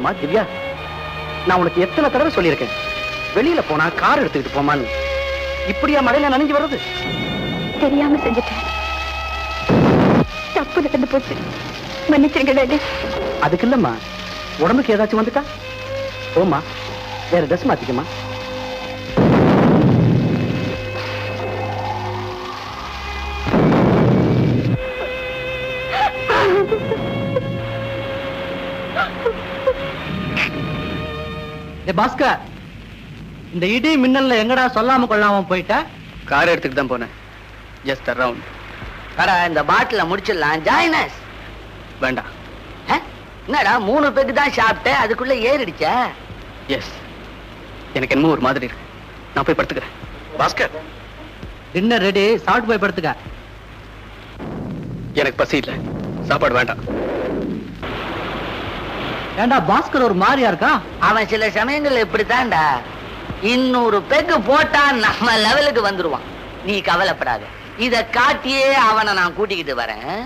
ஏமா திவ்யா, நான் உனக்கு எத்தனை தடவை சொல்லியிருக்கேன், வெளியில போனா கார் எடுத்துக்கிட்டு போமான்னு. இப்படியா மழையில நனைஞ்சு வர்றது? தெரியாம செஞ்சுட்டேன், தப்பு நடந்து போச்சு, மன்னிச்சிருங்க டாடி. அதுக்கு இல்லம்மா, உடம்புக்கு ஏதாச்சும் வந்துட்டா போமா, வேற ட்ரெஸ் மாத்திக்கமா. பாஸ்கர், இந்த இடி மின்னல்ல எங்கடா சொல்லாம கொள்ளாம போயிட்ட? கார் எடுத்துக்கிட்டு தான் போனேன். Just around. கடா இந்த பாட்டில முடிச்சிடலாம். ஜாயினஸ் வேண்டாம். என்னடா 3 பேருக்கு தான் சாப்பிட்டேன், அதுக்குள்ள ஏறிடுச்ச? எஸ், எனக்கு என்னமோ ஒரு மாதிரி இருக்கு. நான் போய் படுத்துக்கிறேன். பாஸ்கர், டின்னர் ரெடி, சாப்பிட்டு போய் படுத்துக்க. எனக்கு பசி இல்லை, சாப்பாடு வேண்டாம். ஏண்டா பாஸ்கர் ஒரு மாதிரியா இருக்கா? அவன் சில சமயங்கள்ல இப்படித்தான்டா, 200 பெக்கு போட்டா நம்ம லெவலுக்கு வந்துருவான். நீ கவலைப்படாத, இத காட்டியே அவனை நான் கூட்டிக்கிட்டு வரேன்.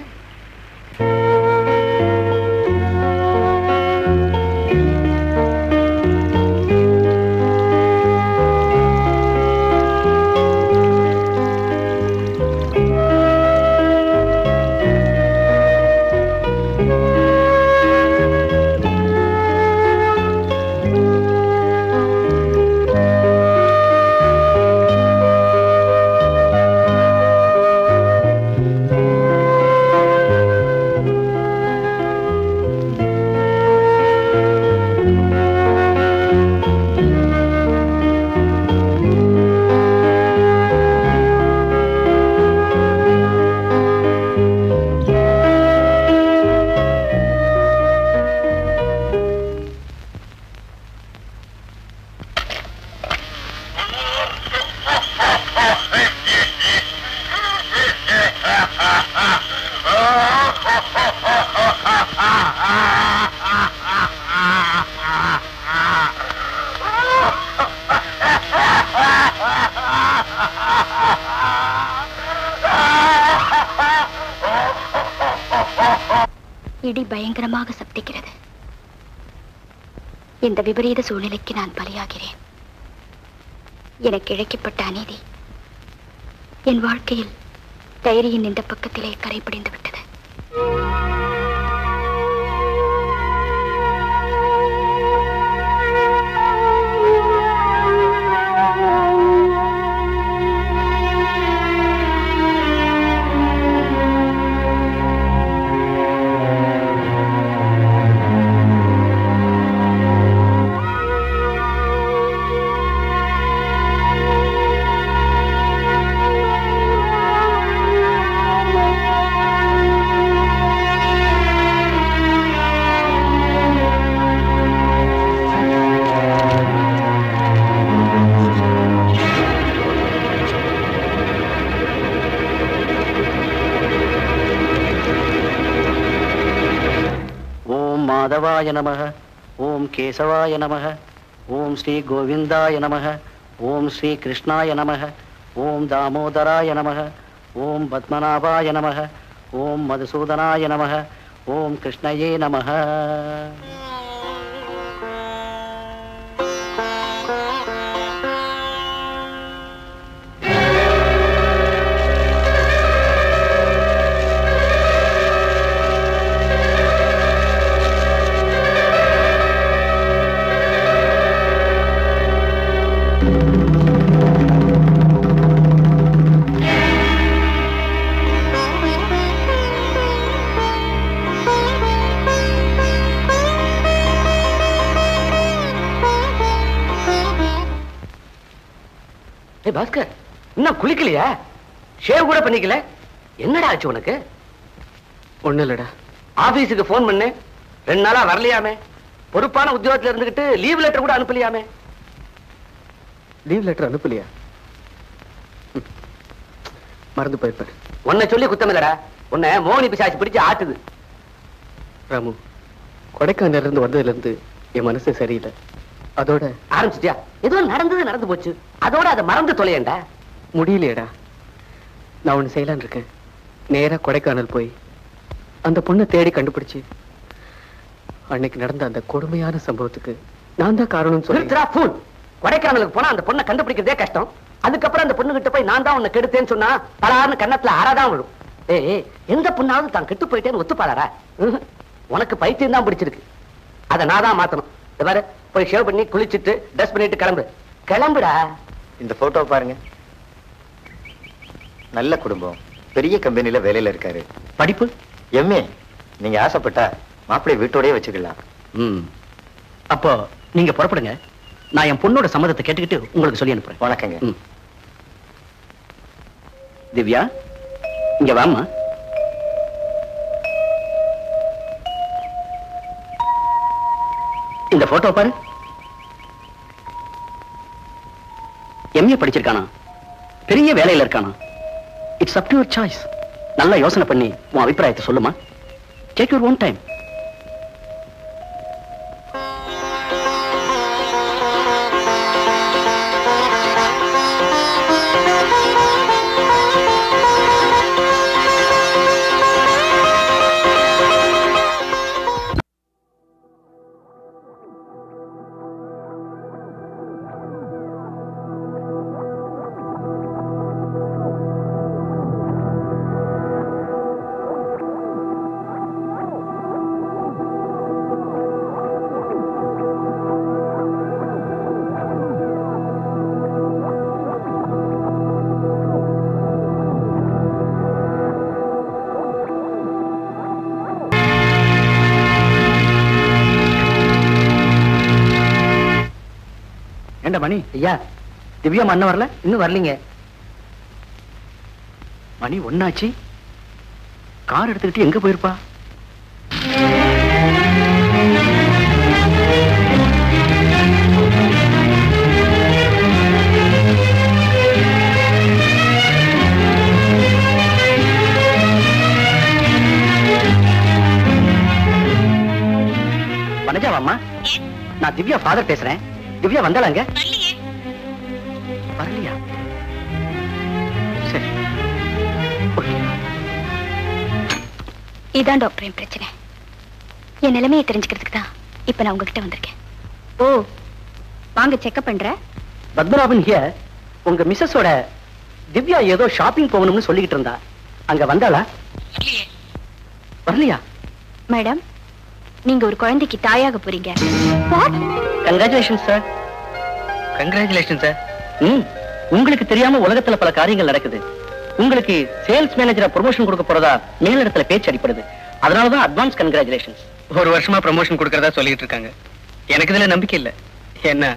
இடி பயங்கரமாக சப்திக்கிறது. இந்த விபரீத சூழ்நிலைக்கு நான் பலியாகிறேன். எனக்கு இழைக்கப்பட்ட அநீதி என் வாழ்க்கையில் டைரியின் இந்த பக்கத்திலே கரைபிடிந்து விட்டது. மாதவாய நமः, ஓம் கேசவாய நமः, ஓம் ஸ்ரீ கோவிந்தாய நமः, ஓம் ஸ்ரீ கிருஷ்ணாய நமः, ஓம் தாமோதராய நமः, ஓம் பத்மநாபாய நமः, ஓம் மதுசூதனாய நமः, ஓம் கிருஷ்ணயே நமः. பாஸ்கர், இன்னும் குளிக்கலையா? ஷேவ் கூட பண்ணிக்கல? என்னடா ஆச்சு உனக்கு? ஒண்ணு இல்லடா. ஆபீஸுக்கு போன் பண்ணு, 2 நாளா வரலையாமே. பொறுப்பான உத்தியோகத்துல இருந்துகிட்டு லீவ் லெட்டர் கூட அனுப்பலையாமே. Leave letter அனுப்பலையா? மறந்து போயிருப்பேன். உன்னை சொல்லி குத்தமில்லடா, உன்னை மோகினி பிசாசு பிடிச்சு ஆட்டுது. ராமு, கொடைக்கானல்ல இருந்து வந்ததுல இருந்து என் மனசு சரியில்லை. அதோட ஆரம்பிச்சிட்டியா? ஏதோ நடந்தது நடந்து போச்சு, அதோட அதை மறந்து தொலையண்டா. முடியலையடா. நான் ஒண்ணு செய்யலான்னு இருக்கேன். நேரா கொடைக்கானல் போய் அந்த பொண்ணை தேடி கண்டுபிடிச்சு அன்னைக்கு நடந்த அந்த கொடுமையான சம்பவத்துக்கு நான் தான் காரணம் சொல்லி கொடைக்கானலுக்கு போனா அந்த பொண்ணை கண்டுபிடிக்கிறதே கஷ்டம். அதுக்கப்புறம் அந்த பொண்ணு கிட்ட போய் நான் தான் உன்னை கெடுத்தேன்னு சொன்னா பலாருன்னு கண்ணத்துல ஆறாதான் விடும். எந்த பொண்ணாவது தான் கெட்டு போயிட்டேன்னு ஒத்துப்பாளரா? உனக்கு பைத்தியம் தான் பிடிச்சிருக்கு. அதை நான் தான் மாத்தணும். பாரு, போய் ஷேவ் பண்ணி குளிச்சுட்டு ட்ரெஸ் பண்ணிட்டு கிளம்புடா. இந்த போட்டோ பாருங்க. நல்ல குடும்பம், பெரிய கம்பெனில வேலையில இருக்காரு. படிப்பு எம்ஏ. நீங்க ஆசைப்பட்டா மாப்பிள்ளை வீட்டோடய வச்சுக்கலாம். அப்போ நீங்க புறப்படுங்க. நான் என் பொண்ணோட சம்மதத்தை கேட்டுக்கிட்டு உங்களுக்கு சொல்லி அனுப்புறேன். வணக்கங்க. திவ்யா, இங்க வாமா. இந்த போட்டோ பாரு. எம்ஏ படிச்சிருக்கானா, பெரிய வேலையில இருக்கானா. It's up to your choice. நல்லா யோசனை பண்ணி உன் அபிப்பிராயத்தை சொல்லுமா. Take your own time. Mani ஐயா, திவ்யா அண்ணன் வரல? இன்னும் வரலீங்க. மணி ஒன்னாச்சு. கார் எடுத்துக்கிட்டு எங்க போயிருப்பா? வனஜாவாம்மா, நான் திவ்யா ஃபாதர் பேசுறேன். திவ்யா வந்தாளாங்க? வரலையா? சரி, இதான் டாக்டர் என் பிரச்சனை. என் நிலைமையை தெரிஞ்சுக்கிறதுக்கு தான் இப்ப நான் உங்ககிட்ட வந்திருக்கேன். ஓ, வாங்க செக்அப் பண்ற. பத்மநாபன் ஹியர். உங்க மிஸ்ஸஸோட திவ்யா ஏதோ ஷாப்பிங் போகணும்னு சொல்லிக்கிட்டு இருந்தா. அங்க வந்தாளா? வரலையா? மேடம், நீங்க ஒரு குழந்தைக்கு தாயாக போறீங்க. Congratulation sir. Congratulation sir. உங்களுக்கு தெரியாம உலகத்துல பல காரியங்கள் நடக்குது. உங்களுக்கு சேல்ஸ் மேனேஜரா ப்ரமோஷன் கொடுக்க போறதா மேலிடத்துல பேச்சு அடிப்படுது. அதனாலதான் அட்வான்ஸ் கங்க்ராச்சுலேஷன். ஒரு வருஷமா ப்ரமோஷன் கொடுக்கறதா சொல்லிட்டு இருக்காங்க. எனக்கு இதுல நம்பிக்கை இல்ல. என்ன,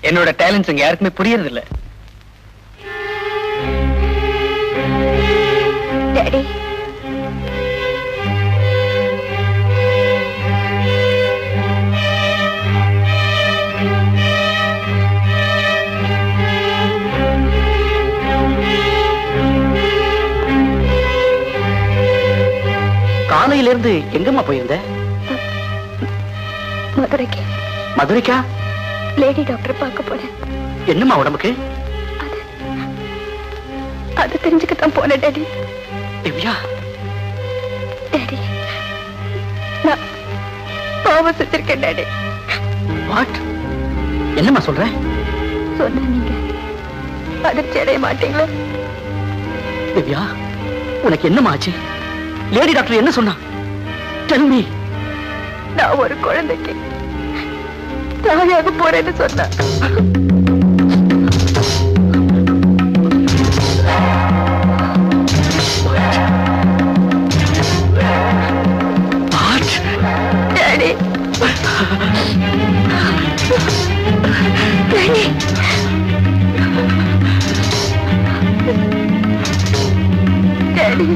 என்னோட டேலண்ட்ஸ் இங்க யாருக்குமே புரியறது இல்ல. டாடி, காலையில இருந்து எங்கம்மா போயிருந்த? மதுரைக்கு. மதுரைக்கா? லேடி டாக்டர் பார்க்க போனேன். என்னம்மா உடம்புக்கு? அது தெரிஞ்சுக்கத்தான் போனேன் டாடி. திவ்யா, டாடி, நான் பாவம் செஞ்சிருக்கேன் டாடி. வாட்? என்னம்மா சொல்ற? சொன்ன நீங்க அதிர்ச்சி அடைய மாட்டீங்களா? திவ்யா, உனக்கு என்னம்மா ஆச்சு? லேடி டாக்டர் என்ன சொன்னா? Tell me. நான் ஒரு குழந்தைக்கு தாயாக போறேன்னு சொன்னா. டாடி, டாடி, டாடி,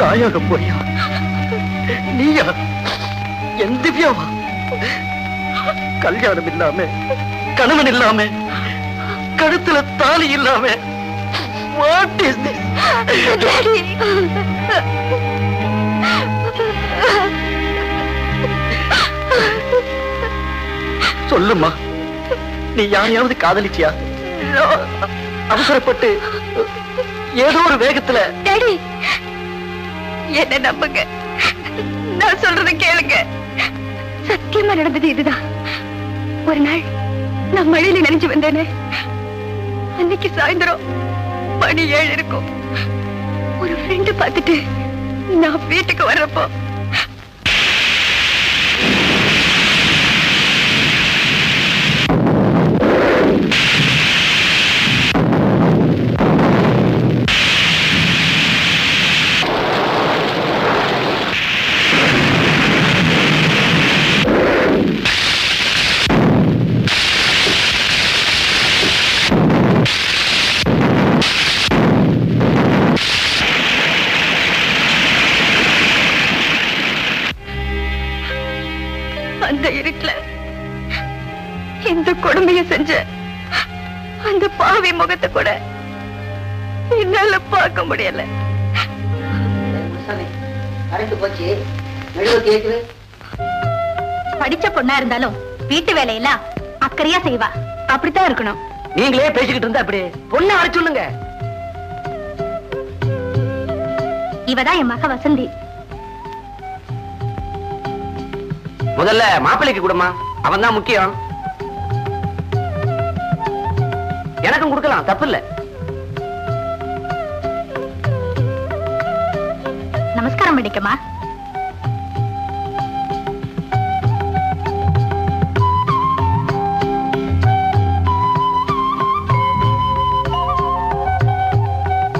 தாயாக போறியா? நீயா? என் திவ்யாவா? கல்யாணம் இல்லாம, கணவன் இல்லாம, கழுத்துல தாலி இல்லாம, வாட் இஸ் திஸ்? டாடி, சொல்லுமா, நீ யாரையாவது காதலிச்சியா? அவசரப்பட்டு ஏதோ ஒரு வேகத்துல. டாடி, என்ன நம்புங்க. நான் சொல்றதை கேளுங்க. சத்தியமா நடந்தது இதுதான். ஒரு நாள் நான் மழையில நனைஞ்சு வந்தேனே, அன்னைக்கு சாயந்தரம் மணி 7 இருக்கும். ஒரு ஃப்ரெண்டு பார்த்துட்டு நான் வீட்டுக்கு வர்றப்போ அந்த இருட்டுல இந்த கொடுமையை செஞ்ச அந்த பாவி முகத்தை கூட என்னால பார்க்க முடியல. படிச்ச பொண்ணா இருந்தாலும் வீட்டு வேலையெல்லாம் அக்கறையா செய்வா. அப்படித்தான் இருக்கணும். நீங்களே பேசிக்கிட்டு இருந்தா அப்படி பொண்ணை வர சொல்லுங்க. இவதான் என் மக வசந்தி. முதல்ல மாப்பிள்ளைக்கு கொடுமா, அவன் தான் முக்கியம். எனக்கும் கொடுக்கலாம், தப்பு இல்ல. நமஸ்காரம் பண்ணிக்கமா.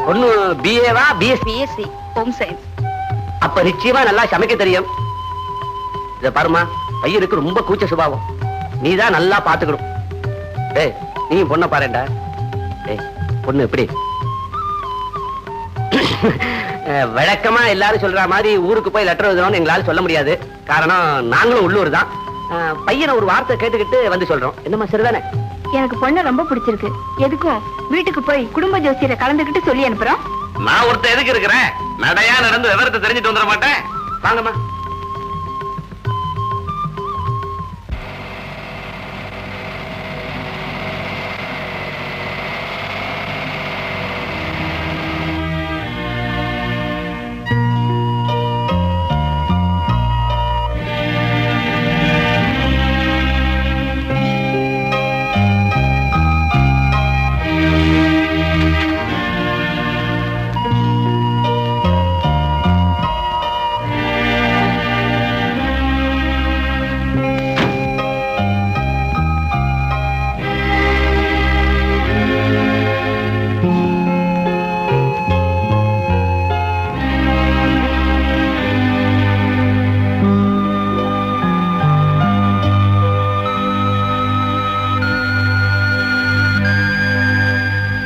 பொண்ணு பிஏவா பிஎஸ்சி ஹோம் சயின்ஸ். அப்ப நிச்சயமா நல்லா சமைக்க தெரியும். இத பாருமா, பையனுக்கு ரொம்ப கூச்ச சுபாவம், நீதான் நல்லா பாத்துக்கணும். டேய், நீ பொண்ணை பாருடா. டேய், பொண்ணு எப்படி வழக்கமா எல்லாரும் சொல்ற மாதிரி ஊருக்கு போய் லெட்டர் எழுதணும்னு எங்களால சொல்ல முடியாது. காரணம் நாங்களும் உள்ளூர் தான். பையனை ஒரு வார்த்தை கேட்டுக்கிட்டு வந்து சொல்றோம். என்னம்மா சரிதானே? எனக்கு பொண்ணு ரொம்ப பிடிச்சிருக்கு. எதுக்கும் வீட்டுக்கு போய் குடும்ப ஜோசியரை கலந்துக்கிட்டு சொல்லி அனுப்புறோம். நான் ஒருத்தர் எதுக்கு இருக்கிறேன்? நடையா நடந்து விவரத்தை தெரிஞ்சுட்டு வந்துட மாட்டேன். வாங்கம்மா.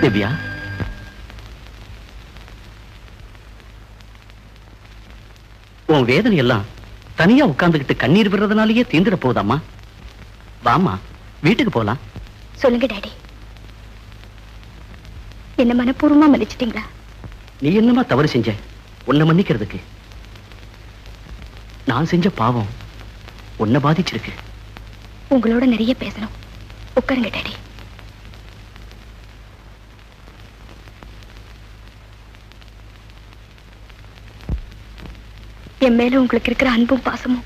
திவ்யா, உன் வேதனை எல்லாம் தனியா உட்கார்ந்துகிட்டு கண்ணீர் விடுறதுனாலயே தீந்துட போதாமா? வாமா, வீட்டுக்கு போலாம். சொல்லுங்க டாடி, என்ன மனப்பூர்வமா மன்னிச்சிட்டீங்களா? நீ என்னமா தவறு செஞ்ச? உன்னை மன்னிக்கிறதுக்கு நான் செஞ்ச பாவம் உன்னை பாதிச்சிருக்கு. உங்களோட நிறைய பேசணும். உட்காருங்க டாடி. என் மேல உங்களுக்கு இருக்கிற அன்பும் பாசமும்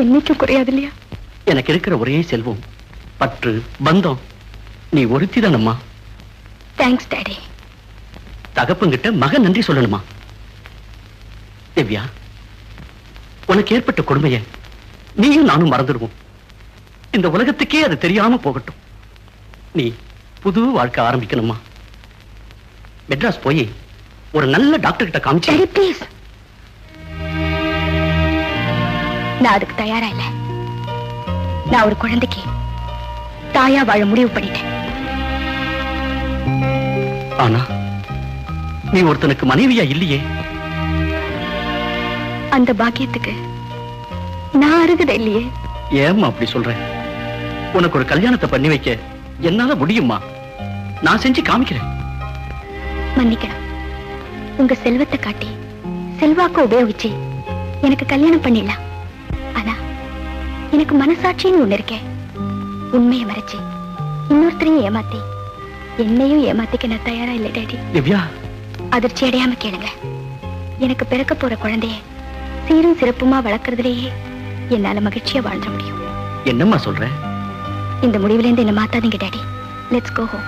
என்னைக்கும் குறையாது இல்லையா? எனக்கு இருக்கிற ஒரே செல்வம் பற்று பந்தம் நீ ஒருத்திதானம்மா. Thanks daddy. தகப்பங்கிட்ட மகன் நன்றி சொல்லணுமா? திவ்யா, உனக்கு ஏற்பட்ட கொடுமையை நீயும் நானும் மறந்துடுவோம். இந்த உலகத்துக்கே அது தெரியாம போகட்டும். நீ புது வாழ்க்கை ஆரம்பிக்கணுமா? மெட்ராஸ் போய் ஒரு நல்ல டாக்டர் கிட்ட காமிச்சு. Daddy please. நான் அதுக்கு தயாரா இல்ல. நான் ஒரு குழந்தைக்கு தாயா வாழ முடிவு பண்ணிட்டேன். ஆனா நீ ஒருத்தனுக்கு மனைவியா இல்லையே. அந்த பாக்கியத்துக்கு நான் அருகதை இல்லையே. ஏம்மா அப்படி சொல்ற? உனக்கு ஒரு கல்யாணத்தை பண்ணி வைக்க என்னால முடியுமா? நான் செஞ்சு காமிக்கிறேன். மன்னிக்கணும். உங்க செல்வத்தை காட்டி செல்வாக்க உபயோகிச்சு எனக்கு கல்யாணம் பண்ணிடலாம். ஆனா எனக்கு மனசாட்சின்னு ஒண்ணு இருக்கே. உண்மையை மறைச்சு இன்னொருத்தரையும் ஏமாத்தி என்னையும் ஏமாத்திக்க நான் தயாரா இல்லை டாடி. திவ்யா, அதிர்ச்சி அடையாம கேளுங்க. எனக்கு பிறக்க போற குழந்தைய சீரும் சிறப்புமா வளர்க்கறதுலயே என்னால மகிழ்ச்சியா வாழ்ந்துட முடியும். என்னம்மா சொல்ற? இந்த முடிவுல இருந்து என்ன மாத்தாதீங்க டாடி. Let's go home.